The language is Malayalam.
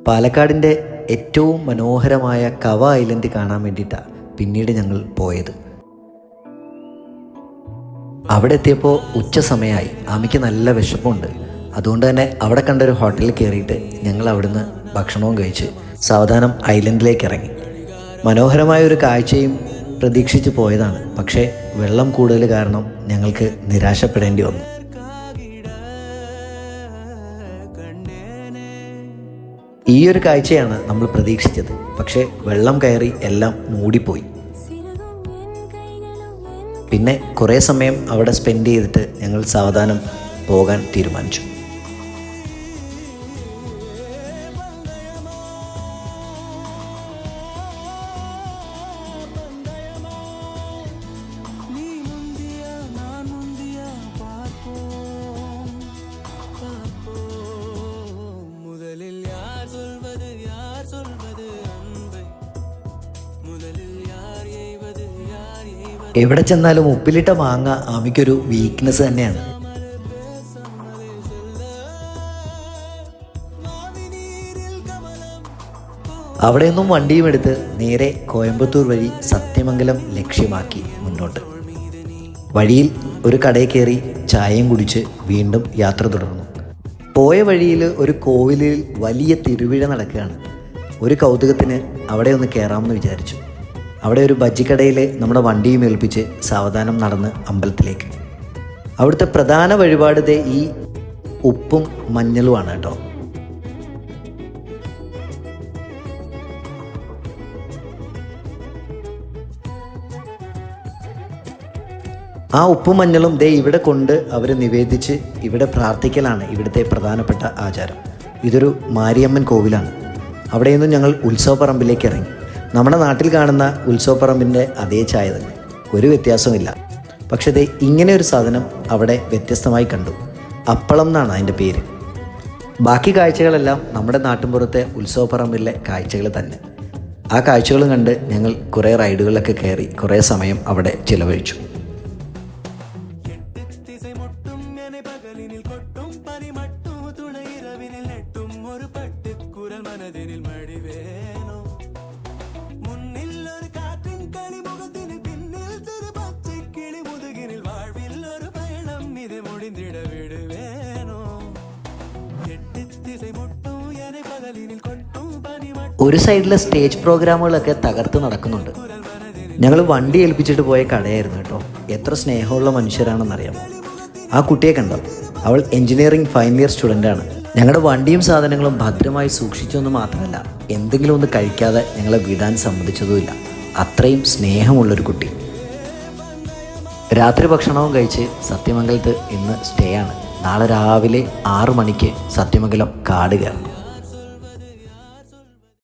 പാലക്കാടിൻ്റെ ഏറ്റവും മനോഹരമായ കവ ഐലൻഡ് കാണാൻ വേണ്ടിയിട്ടാണ് പിന്നീട് ഞങ്ങൾ പോയത്. അവിടെ എത്തിയപ്പോൾ ഉച്ച സമയമായി. ആമിക്ക് നല്ല വിശപ്പുണ്ട്. അതുകൊണ്ട് തന്നെ അവിടെ കണ്ടൊരു ഹോട്ടലിൽ കയറിയിട്ട് ഞങ്ങൾ അവിടുന്ന് ഭക്ഷണവും കഴിച്ച് സാവധാനം ഐലൻഡിലേക്ക് ഇറങ്ങി. മനോഹരമായ ഒരു കാഴ്ചയും പ്രതീക്ഷിച്ച് പോയതാണ്. പക്ഷേ വെള്ളം കൂടുതൽ കാരണം ഞങ്ങൾക്ക് നിരാശപ്പെടേണ്ടി വന്നു. ഈ ഒരു കാഴ്ചയാണ് നമ്മൾ പ്രതീക്ഷിച്ചത്. പക്ഷേ വെള്ളം കയറി എല്ലാം മൂടിപ്പോയി. പിന്നെ കുറേ സമയം അവിടെ സ്പെൻഡ് ചെയ്തിട്ട് ഞങ്ങൾ സാവധാനം പോകാൻ തീരുമാനിച്ചു. എവിടെ ചെന്നാലും ഉപ്പിലിട്ട മാങ്ങ ആമിക്കൊരു വീക്ക്നെസ് തന്നെയാണ്. അവിടെ നിന്നും വണ്ടിയും എടുത്ത് നേരെ കോയമ്പത്തൂർ വഴി സത്യമംഗലം ലക്ഷ്യമാക്കി മുന്നോട്ട്. വഴിയിൽ ഒരു കടയിൽ കയറി ചായയും കുടിച്ച് വീണ്ടും യാത്ര തുടർന്നു. പോയ വഴിയിൽ ഒരു കോവിലിൽ വലിയ തിരുവിഴ നടക്കുകയാണ്. ഒരു കൗതുകത്തിന് അവിടെ ഒന്ന് കയറാമെന്ന് വിചാരിച്ചു. അവിടെ ഒരു ബജ്ജിക്കടയിൽ നമ്മുടെ വണ്ടിയും ഏൽപ്പിച്ച് സാവധാനം നടന്ന് അമ്പലത്തിലേക്ക്. അവിടുത്തെ പ്രധാന വഴിപാട് ഈ ഉപ്പും മഞ്ഞളുമാണ് കേട്ടോ. ആ ഉപ്പും മഞ്ഞളും ഇവിടെ കൊണ്ട് അവർ നിവേദിച്ച് ഇവിടെ പ്രാർത്ഥിക്കലാണ് ഇവിടുത്തെ പ്രധാനപ്പെട്ട ആചാരം. ഇതൊരു മാരിയമ്മൻ കോവിലാണ്. അവിടെ നിന്നും ഞങ്ങൾ ഉത്സവപ്പറമ്പിലേക്ക് ഇറങ്ങി. നമ്മുടെ നാട്ടിൽ കാണുന്ന ഉത്സവപ്പറമ്പിൻ്റെ അതേ ചായ തന്നെ, ഒരു വ്യത്യാസമില്ല. പക്ഷേ ഇങ്ങനെ ഒരു സാധനം അവിടെ വ്യത്യസ്തമായി കണ്ടു. അപ്പളം എന്നാണ് അതിൻ്റെ പേര്. ബാക്കി കാഴ്ചകളെല്ലാം നമ്മുടെ നാട്ടിൻപുറത്തെ ഉത്സവപ്പറമ്പിലെ കാഴ്ചകൾ തന്നെ. ആ കാഴ്ചകളും കണ്ട് ഞങ്ങൾ കുറേ റൈഡുകളിലൊക്കെ കയറി കുറേ സമയം അവിടെ ചിലവഴിച്ചു. ഒരു സൈഡിലെ സ്റ്റേജ് പ്രോഗ്രാമുകളൊക്കെ തകർത്ത് നടക്കുന്നുണ്ട്. ഞങ്ങൾ വണ്ടി ഏൽപ്പിച്ചിട്ട് പോയ കടയായിരുന്നു കേട്ടോ. എത്ര സ്നേഹമുള്ള മനുഷ്യരാണെന്നറിയാമോ. ആ കുട്ടിയെ കണ്ടോ? അവൾ എൻജിനീയറിംഗ് ഫൈനൽ ഇയർ സ്റ്റുഡൻ്റാണ്. ഞങ്ങളുടെ വണ്ടിയും സാധനങ്ങളും ഭദ്രമായി സൂക്ഷിച്ചൊന്നും മാത്രമല്ല, എന്തെങ്കിലും ഒന്ന് കഴിക്കാതെ ഞങ്ങളെ വിടാൻ സമ്മതിച്ചതുമില്ല. അത്രയും സ്നേഹമുള്ളൊരു കുട്ടി. രാത്രി ഭക്ഷണവും കഴിച്ച് സത്യമംഗലത്ത് ഇന്ന് സ്റ്റേ ആണ്. നാളെ രാവിലെ 6 മണിക്ക് സത്യമംഗലം കാട് കയറണം.